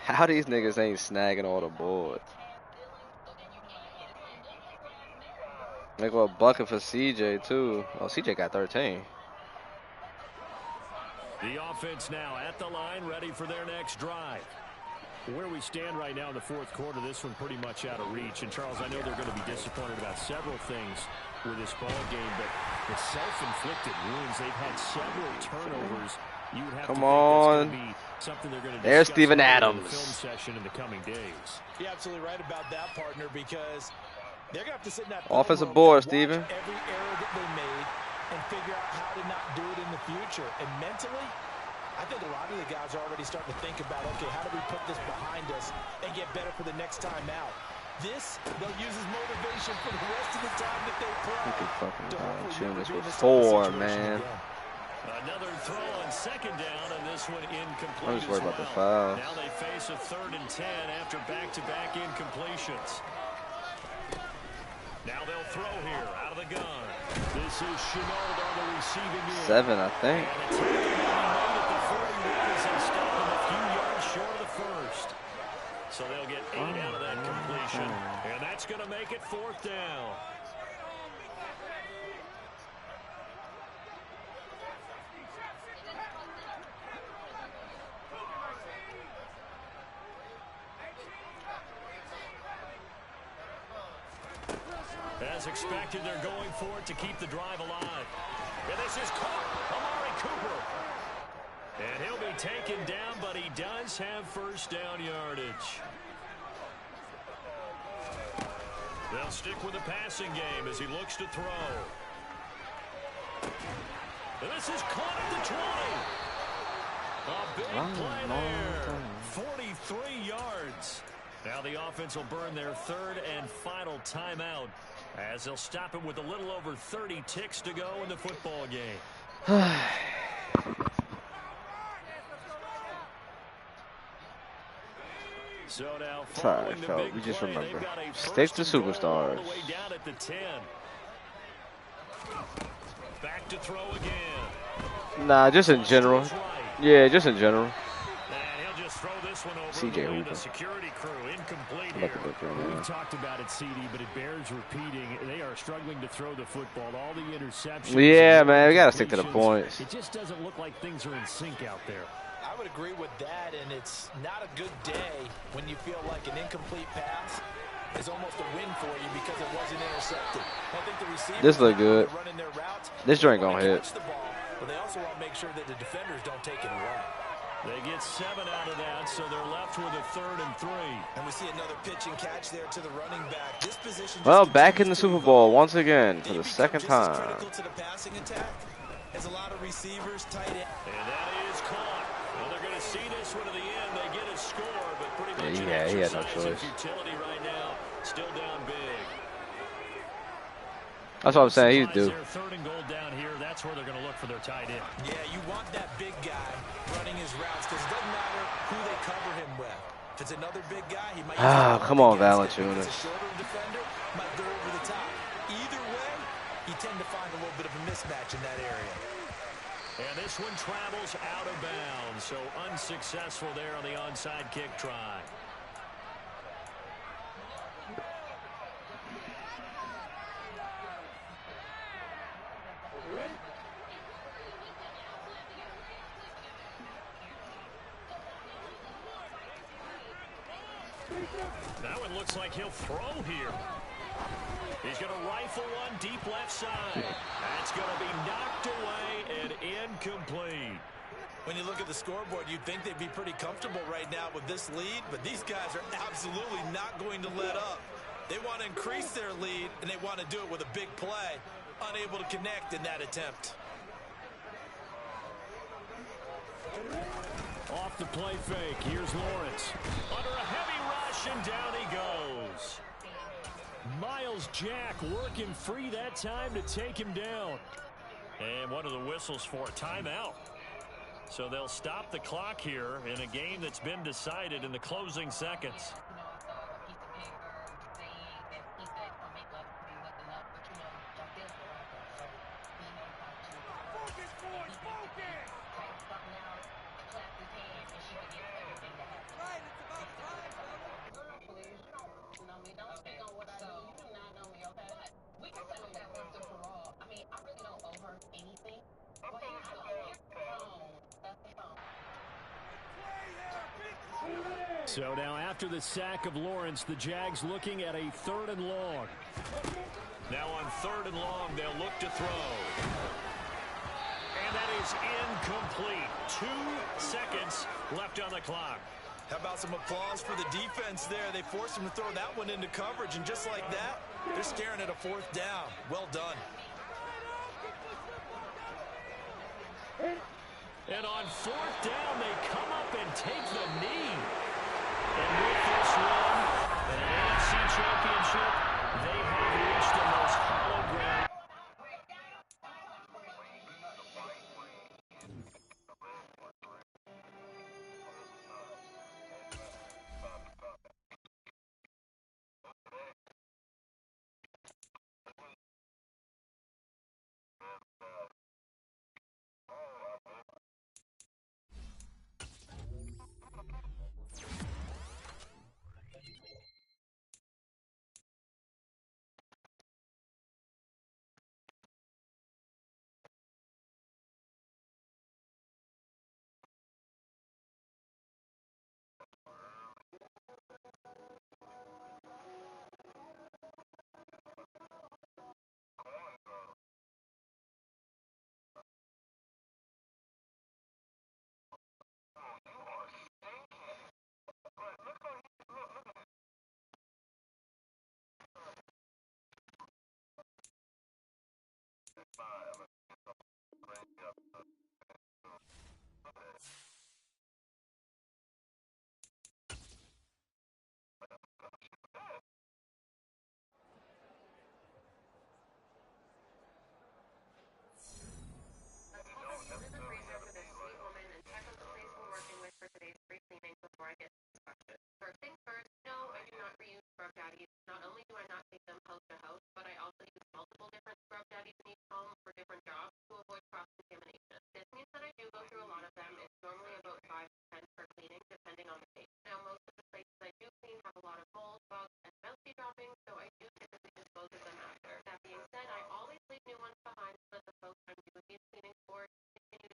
How these niggas ain't snagging all the boards? They go a bucket for CJ too. Oh, CJ got 13. The offense now at the line, ready for their next drive. Where we stand right now in the 4th quarter, this one pretty much out of reach. And Charles, I know they're going to be disappointed about several things with this ball game, but the self-inflicted wounds, they've had several turnovers. You would have Come to think that's on. going to be something they're going to There's discuss Steven in the Adams. film session in the coming days. You're absolutely right about that, partner, because they're going to have to sit in that Offensive film room board, and watch Steven. every error that they made and figure out how to not do it in the future. And mentally, I think a lot of the guys are already starting to think about, okay, how do we put this behind us and get better for the next time out? This, they'll use as motivation for the rest of the time that they play. He could fucking to hopefully tune never this be in with this type of 4, situation man. again. Another throw on 2nd down, and this one incomplete. I'm just worried as about the well. foul. Now they face a 3rd and 10 after back-to-back incompletions. Now they'll throw here out of the gun. This is Chenault on the receiving end. 7, I think. And it's made at the 41 as they stop him a few yards short of the first. So they'll get 8 out of that completion. And that's going to make it 4th down. As expected, they're going for it to keep the drive alive. And this is caught. Amari Cooper. And he'll be taken down, but he does have first down yardage. They'll stick with the passing game as he looks to throw. And this is caught at the 20. A big play there. 43 yards. Now the offense will burn their 3rd and final timeout as they'll stop it with a little over 30 ticks to go in the football game. So now Sorry, Phil. We just remember. Stick to superstars. Down at the 10. Back to throw again. Nah, just in general. Yeah, just in general. Throw this one over CJ the security crew. Incomplete here. We've talked about it, CD, but it bears repeating. They are struggling to throw the football. All the interceptions. Yeah, man, we got to stick to the points. It just doesn't look like things are in sync out there. I would agree with that, and it's not a good day when you feel like an incomplete pass is almost a win for you because it wasn't intercepted. I think the receivers this look good. running their routes. This joint gonna hit. The ball, but they also want to make sure that the defenders don't take it away. They get 7 out of that, so they're left with a 3rd and 3. And we see another pitch and catch there to the running back. This position well, back in the Super Bowl once again for the 2nd time. Critical to the passing attack as a lot of receivers tight end. And that is caught. Well, they're going to see this one to the end. They get a score, but pretty much he had no choice. Utility right now, still down big. That's what I'm saying. He's due. 3rd and goal down here. That's where they're going to look for their tight end. Yeah, you want that big guy running his routes because it doesn't matter who they cover him with. If it's another big guy, he might. Come on, Valanciunas. If it's a shorter defender, might go over the top. Either way, you tend to find a little bit of a mismatch in that area. And this one travels out of bounds, so unsuccessful there on the onside kick try. Now it looks like he'll throw here. He's going to rifle one deep left side. That's going to be knocked away and incomplete. When you look at the scoreboard, you'd think they'd be pretty comfortable right now with this lead, but these guys are absolutely not going to let up. They want to increase their lead, and they want to do it with a big play. Unable to connect in that attempt. Off the play fake. Here's Lawrence. Under a heavy rush, and down he goes. Miles Jack working free that time to take him down. And one of the whistles for a timeout. So they'll stop the clock here in a game that's been decided in the closing seconds. So now after the sack of Lawrence, the Jags looking at a 3rd and long. Now on 3rd and long, they'll look to throw. And that is incomplete. 2 seconds left on the clock. How about some applause for the defense there? They forced him to throw that one into coverage, and just like that, they're staring at a 4th down. Well done. And on 4th down, they come up and take the knee. And with this one, an NFC championship